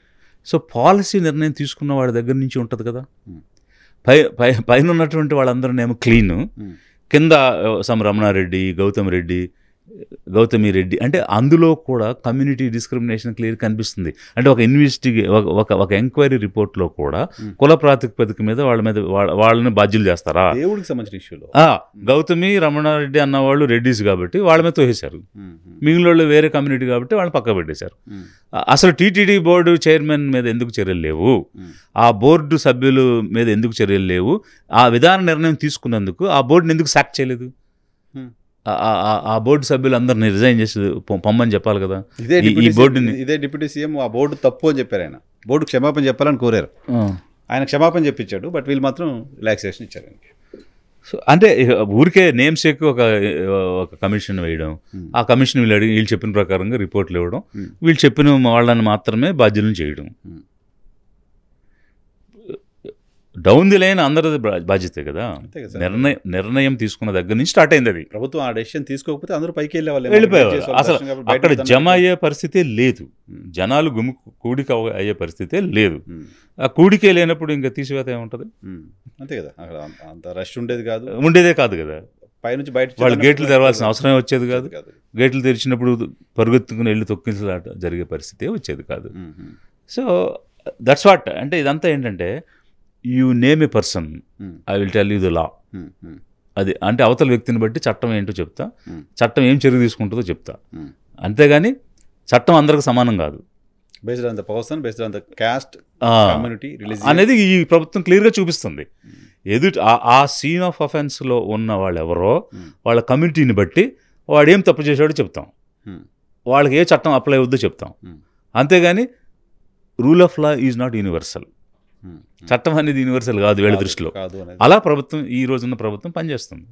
సో పాలసీ నిర్ణయం తీసుకున్న వాళ్ళ దగ్గర నుంచి ఉంటుంది కదా. పైన ఉన్నటువంటి వాళ్ళందరూనేమో క్లీను, కింద రమణారెడ్డి, గౌతమి రెడ్డి అంటే అందులో కూడా కమ్యూనిటీ డిస్క్రిమినేషన్ క్లియర్ కనిపిస్తుంది. అంటే ఒక ఎంక్వైరీ రిపోర్ట్లో కూడా కుల ప్రాతిపదిక మీద వాళ్ళని బాధ్యులు చేస్తారా? దేవుడికి సంబంధించిన ఇష్యూలో గౌతమి, రమణారెడ్డి అన్న వాళ్ళు రెడ్డిస్ కాబట్టి వాళ్ళ మీద తోసేశారు, మిగిలిన వాళ్ళు వేరే కమ్యూనిటీ కాబట్టి వాళ్ళని పక్క పెట్టేశారు. అసలు టీటీడీ బోర్డు చైర్మన్ మీద ఎందుకు చర్యలు లేవు? ఆ బోర్డు సభ్యుల మీద ఎందుకు చర్యలు లేవు? ఆ విధాన నిర్ణయం తీసుకున్నందుకు ఆ బోర్డుని ఎందుకు సాక్ చేయలేదు? ఆ బోర్డు సభ్యులందరినీ రిజైన్ చేసి పొమ్మని చెప్పాలి కదా. ఈ బోర్డుని ఇదే డిప్యూటీ సీఎం ఆ బోర్డు తప్పు అని చెప్పారు. ఆయన బోర్డు క్షమాపణ చెప్పాలని కోరారు, ఆయన క్షమాపణ చెప్పించాడు. బట్ వీళ్ళు మాత్రం రిలాక్సేషన్ ఇచ్చారు. సో అంటే ఊరికే నేమ్స్ ఎక్కువ ఒక కమిషన్ వేయడం, ఆ కమిషన్ వీళ్ళు చెప్పిన ప్రకారంగా రిపోర్ట్లు ఇవ్వడం, వీళ్ళు చెప్పిన వాళ్ళని మాత్రమే బాధ్యులను చేయడం. డౌన్ ది లైన్ అందరిది బాధ్యతే కదా. నిర్ణయం తీసుకున్న దగ్గర నుంచి స్టార్ట్ అయింది. అది ప్రభుత్వం ఆ డెసిషన్ తీసుకోకపోతే అందరూ పైకి వెళ్ళిపోయేవాళ్ళు. అసలు అక్కడ జమ అయ్యే పరిస్థితే లేదు, జనాలు కూడిక అయ్యే పరిస్థితే లేదు. ఆ కూడికే లేనప్పుడు ఇంకా తీసివేత ఏముంటుంది? అంతే కదా. అక్కడ అంత రష్ ఉండేదే కాదు కదా. పైనుంచి బయట వాళ్ళు గేట్లు తెరవాల్సిన అవసరమే వచ్చేది కాదు. గేట్లు తెరిచినప్పుడు పరుగెత్తుకుని వెళ్ళి తొక్కిసలాట జరిగే పరిస్థితే వచ్చేది కాదు. So that's what. అంటే ఇదంతా ఏంటంటే you name A person, I will tell you the law. అది అంటే అవతల వ్యక్తిని బట్టి చట్టం ఏంటో చెప్తా, చట్టం ఏం చర్య తీసుకుంటుందో చెప్తా. అంతేగాని చట్టం అందరికి సమానం కాదు. Based on the person, based on the cost, community, religion అనేది ఈ ప్రభుత్వం క్లియర్గా చూపిస్తుంది. ఆ సీన్ ఆఫ్ అఫెన్స్లో ఉన్న వాళ్ళు ఎవరో వాళ్ళ కమ్యూనిటీని బట్టి వాడు ఏం తప్పు చేశాడో చెప్తాం, వాళ్ళకి ఏ చట్టం అప్లై అవుద్దో చెప్తాం. అంతేగాని rule of law is not universal. చట్టం అనేది యూనివర్సల్ కాదు వీళ్ళ దృష్టిలో. అలా ప్రభుత్వం, ఈ రోజున్న ప్రభుత్వం పనిచేస్తుంది.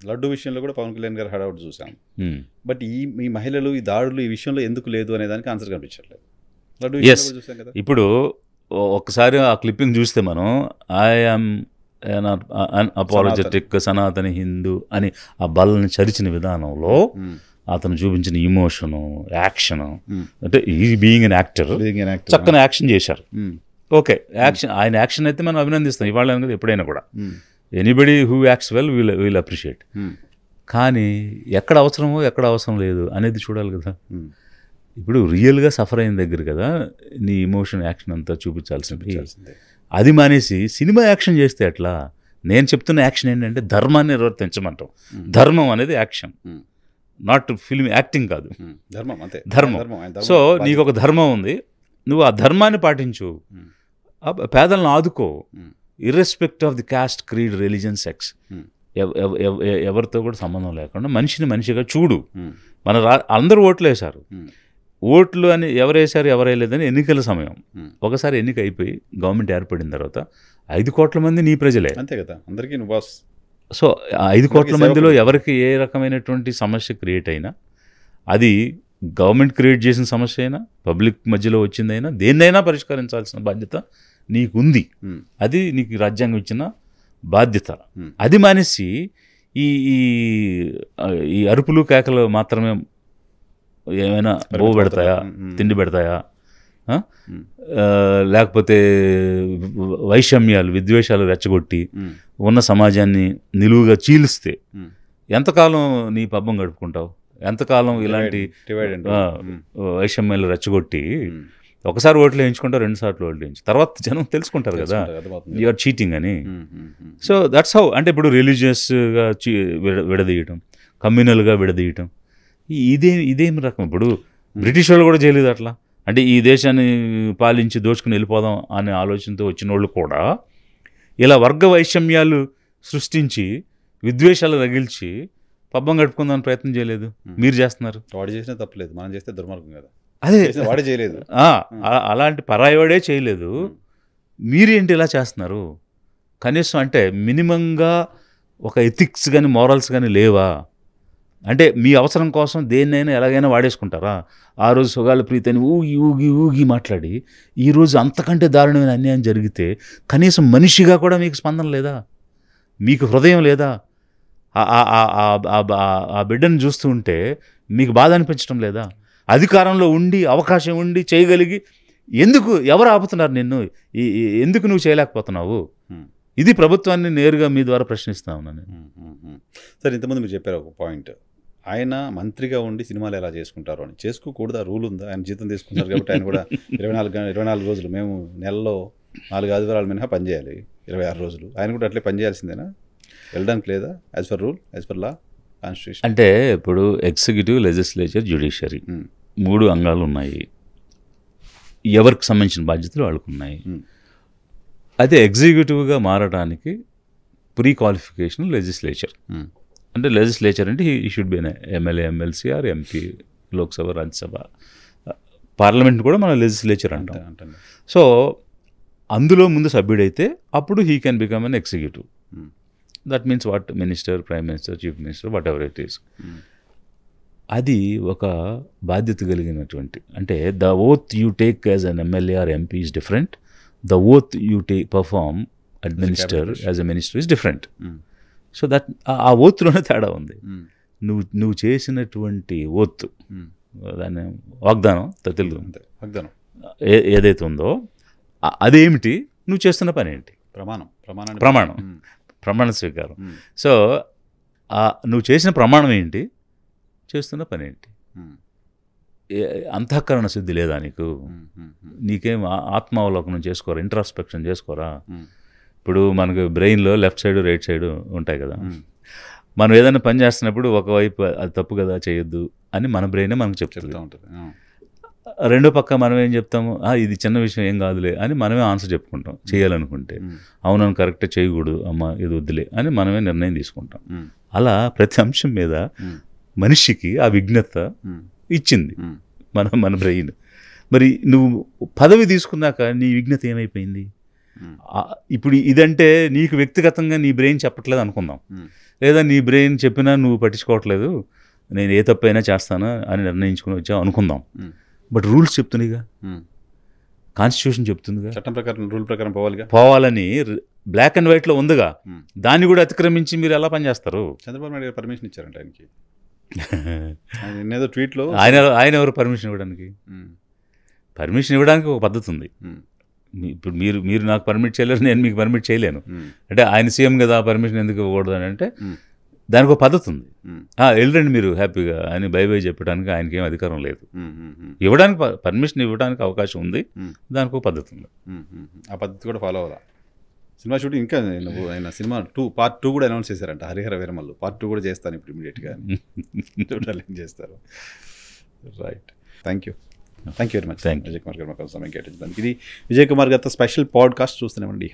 లడ్డు విషయంలో కూడా పవన్ కళ్యాణ్ గారు హడావుట్ చూసాం. బట్ ఈ మహిళలు, ఈ దాడులు ఈ విషయంలో ఎందుకు లేదు అనే దానికి ఆన్సర్ కనిపించట్లేదు. లడ్డు విషయంలో చూసాం కదా. ఇప్పుడు ఒక్కసారి ఆ క్లిప్పింగ్ చూస్తే మనం ఐఎమ్ అపాలజెటిక్ సనాతని హిందూ అని ఆ బల్లని చరిచిన విధానంలో అతను చూపించిన ఇమోషను, యాక్షను, అంటే ఈ బీయింగ్ ఎన్ యాక్టర్ చక్కని యాక్షన్ చేశారు. ఓకే, ఆయన యాక్షన్ అయితే మనం అభినందిస్తాం ఇవాళ కదా ఎప్పుడైనా కూడా. Anybody who acts well will appreciate. కానీ ఎక్కడ అవసరమో ఎక్కడ అవసరం లేదు అనేది చూడాలి కదా. ఇప్పుడు రియల్గా సఫర్ అయిన దగ్గర కదా నీ ఇమోషన్ యాక్షన్ అంతా చూపించాల్సింది. అది మానేసి సినిమా యాక్షన్ చేస్తే ఎట్లా? నేను చెప్తున్న యాక్షన్ ఏంటంటే ధర్మాన్ని నిర్వర్తించమంటాం. ధర్మం అనేది యాక్షన్, నాట్ ఫిల్మ్ యాక్టింగ్ కాదు, ధర్మం. సో నీకు ఒక ధర్మం ఉంది, నువ్వు ఆ ధర్మాన్ని పాటించు, పేదలను ఆదుకో, irrespective of the caste, creed, religion, sex, ఎవరితో కూడా సంబంధం లేకుండా మనిషిని మనిషిగా చూడు. మన అందరూ ఓట్లు వేశారు. ఓట్లు అని ఎవరు వేశారు ఎవరు వేయలేదని ఎన్నికల సమయం. ఒకసారి ఎన్నిక అయిపోయి గవర్నమెంట్ ఏర్పడిన తర్వాత 5 కోట్ల మంది నీ ప్రజలే, అంతే కదా, అందరికీ నువ్వు బాస్. సో 5 కోట్ల మందిలో ఎవరికి ఏ రకమైనటువంటి సమస్య క్రియేట్ అయినా, అది గవర్నమెంట్ క్రియేట్ చేసిన సమస్య అయినా, పబ్లిక్ మధ్యలో వచ్చిందైనా, దేన్నైనా పరిష్కరించాల్సిన బాధ్యత నీకుంది. అది నీకు రాజ్యాంగం ఇచ్చిన బాధ్యత. అది మానేసి ఈ అరుపులు కేకలు మాత్రమే ఏమైనా బోవు పెడతాయా, తిండి పెడతాయా, లేకపోతే వైషమ్యాలు, విద్వేషాలు రెచ్చగొట్టి ఉన్న సమాజాన్ని నిలువుగా చీలిస్తే ఎంతకాలం నీ పబ్బం గడుపుకుంటావు? ఎంతకాలం ఇలాంటి వైషమ్యాలు రెచ్చగొట్టి ఒకసారి ఓట్లు వేయించుకుంటావు, 2 సార్లు ఓట్లు వేయించు, తర్వాత జనం తెలుసుకుంటారు కదా యూఆర్ చీటింగ్ అని. So that's how. అంటే ఇప్పుడు రిలీజియస్గా విడదీయటం, కమ్యూనల్గా విడదీయటం, ఇదేం రకం? ఇప్పుడు బ్రిటిష్ వాళ్ళు కూడా చేయలేదు అట్లా. అంటే ఈ దేశాన్ని పాలించి దోచుకుని వెళ్ళిపోదాం అనే ఆలోచనతో వచ్చిన వాళ్ళు కూడా ఇలా వర్గ వైషమ్యాలు సృష్టించి విద్వేషాలు రగిల్చి పబ్బం గడుపుకుందామని ప్రయత్నం చేయలేదు. మీరు చేస్తున్నారు. వాడు చేసినా తప్పలేదు, మనం చేస్తే దుర్మార్గం కదా. అదే వాడే చేయలేదు, అలాంటి పరాయివాడే చేయలేదు. మీరేంటి ఇలా చేస్తున్నారు? కనీసం అంటే మినిమంగా ఒక ఎథిక్స్ కానీ మోరల్స్ కానీ లేవా? అంటే మీ అవసరం కోసం దేన్నైనా ఎలాగైనా వాడేసుకుంటారా? ఆ రోజు సుగాల ప్రీతి అని ఊగి ఊగి ఊగి మాట్లాడి ఈరోజు అంతకంటే దారుణమైన అన్యాయం జరిగితే కనీసం మనిషిగా కూడా మీకు స్పందన లేదా? మీకు హృదయం లేదా? ఆ బిడ్డను చూస్తూ ఉంటే మీకు బాధ అనిపించడం లేదా? అధికారంలో ఉండి అవకాశం ఉండి చేయగలిగి ఎవరు ఆపుతున్నారు నిన్ను? ఎందుకు నువ్వు చేయలేకపోతున్నావు? ఇది ప్రభుత్వాన్ని నేరుగా మీ ద్వారా ప్రశ్నిస్తా ఉన్నాను. సరే, ఇంతకుముందు మీరు చెప్పారు ఒక పాయింట్, ఆయన మంత్రిగా ఉండి సినిమాలు ఎలా చేసుకుంటారు అని. చేసుకోకూడదు, ఆ రూల్ ఉందా? ఆయన జీతం తీసుకుంటారు కాబట్టి ఆయన కూడా 24 రోజులు, మేము నెలలో 4 ఆదివారాలు మినహా పనిచేయాలి, 26 రోజులు. ఆయన కూడా అట్లే పనిచేయాల్సిందేనా? వెళ్ళడానికి లేదా? As per rule, as per law, constitution. అంటే ఇప్పుడు ఎగ్జిక్యూటివ్, లెజిస్లేచర్, జ్యుడిషియరీ 3 అంగాలు ఉన్నాయి. ఎవరికి సంబంధించిన బాధ్యతలు వాళ్ళకు ఉన్నాయి. అయితే ఎగ్జిక్యూటివ్గా మారడానికి ప్రీ క్వాలిఫికేషన్ లెజిస్లేచర్. అంటే లెజిస్లేచర్ అంటే ఈ should be MLA, MLC or MP, Lok Sabha, Rajya Sabha, parliament కూడా మనం లెజిస్లేచర్ అంటాం. సో అందులో ముందు సభ్యుడైతే అప్పుడు he can become an executive. That means what? Minister, prime minister, chief minister, what ever it is. అది ఒక బాధ్యత కలిగినటువంటి, అంటే the oath you take as an MLA or MP is different, the oath you perform administer as a minister is different. So that ఆ ఓత్లోనే తేడా ఉంది. నువ్వు చేసినటువంటి ఓత్, దాన్ని వాగ్దానం, తెలుగు వాగ్దానం ఏదైతే ఉందో అదేమిటి, నువ్వు చేస్తున్న పని ఏంటి? ప్రమాణ స్వీకారం. సో నువ్వు చేసిన ప్రమాణం ఏంటి, చేస్తున్న పని ఏంటి? అంతఃకరణ శుద్ధి లేదా నీకు? నీకేం ఆత్మావలోకనం చేసుకోరా, ఇంట్రాస్పెక్షన్ చేసుకోరా? ఇప్పుడు మనకు బ్రెయిన్లో లెఫ్ట్ సైడ్, రైట్ సైడ్ ఉంటాయి కదా. మనం ఏదైనా పని చేస్తున్నప్పుడు ఒకవైపు అది తప్పు కదా, చేయొద్దు అని మన బ్రెయినే మనకు చెప్తూ ఉంటుంది. రెండో పక్క మనం ఏం చెప్తాము, ఇది చిన్న విషయం ఏం కాదులే అని మనమే ఆన్సర్ చెప్పుకుంటాం. చేయాలనుకుంటే అవునను కరెక్టే, చేయకూడదు అమ్మ ఇది వద్దులే అని మనమే నిర్ణయం తీసుకుంటాం. అలా ప్రతి అంశం మీద మనిషికి ఆ విజ్ఞత ఇచ్చింది మన బ్రెయిన్. మరి నువ్వు పదవి తీసుకున్నాక నీ విజ్ఞత ఏమైపోయింది? ఇప్పుడు ఇదంటే నీకు వ్యక్తిగతంగా నీ బ్రెయిన్ చెప్పట్లేదు అనుకుందాం, లేదా నీ బ్రెయిన్ చెప్పినా నువ్వు పట్టించుకోవట్లేదు, నేను ఏ తప్పైనా చేస్తాను అని నిర్ణయించుకుని వచ్చావు అనుకుందాం. బట్ రూల్స్ చెప్తున్నాయిగా, కాన్స్టిట్యూషన్ చెప్తుందిగా, చట్టం ప్రకారం రూల్ ప్రకారం పోవాలని బ్లాక్ అండ్ వైట్లో ఉందిగా. దాన్ని కూడా అతిక్రమించి మీరు ఎలా పనిచేస్తారు? చంద్రబాబు నాయుడు గారు పర్మిషన్ ఇచ్చారంట ఆయనకి. ట్వీట్లో ఆయన ఎవరు పర్మిషన్ ఇవ్వడానికి? పర్మిషన్ ఇవ్వడానికి ఒక పద్ధతి ఉంది. ఇప్పుడు మీరు నాకు పర్మిట్ చేయలేరు, నేను మీకు పర్మిట్ చేయలేను. అంటే ఆయన సీఎం కదా, పర్మిషన్ ఎందుకు ఇవ్వకూడదు అని అంటే దానికి ఒక పద్ధతి ఉంది. వెళ్ళండి మీరు హ్యాపీగా అని బై చెప్పడానికి ఆయనకి ఏం అధికారం లేదు. ఇవ్వడానికి పర్మిషన్ ఇవ్వడానికి అవకాశం ఉంది, దానికి ఒక పద్ధతి ఉంది. ఆ పద్ధతి కూడా ఫాలో అవ్వాలా. సినిమా షూటింగ్ ఇంకా ఆయన సినిమా పార్ట్ 2 కూడా అనౌన్స్ చేశారంట. హరిహర వీరమల్లు పార్ట్ 2 కూడా చేస్తాను ఇప్పుడు ఇమీడియట్గా చూడాలి ఏం చేస్తారు. Right, thank you very much Vijay Kumar గారు మాకు సమయం కేటాయించడానికి. ఇది విజయ్ కుమార్ గారితో స్పెషల్ పాడ్కాస్ట్ చూస్తున్నామండి.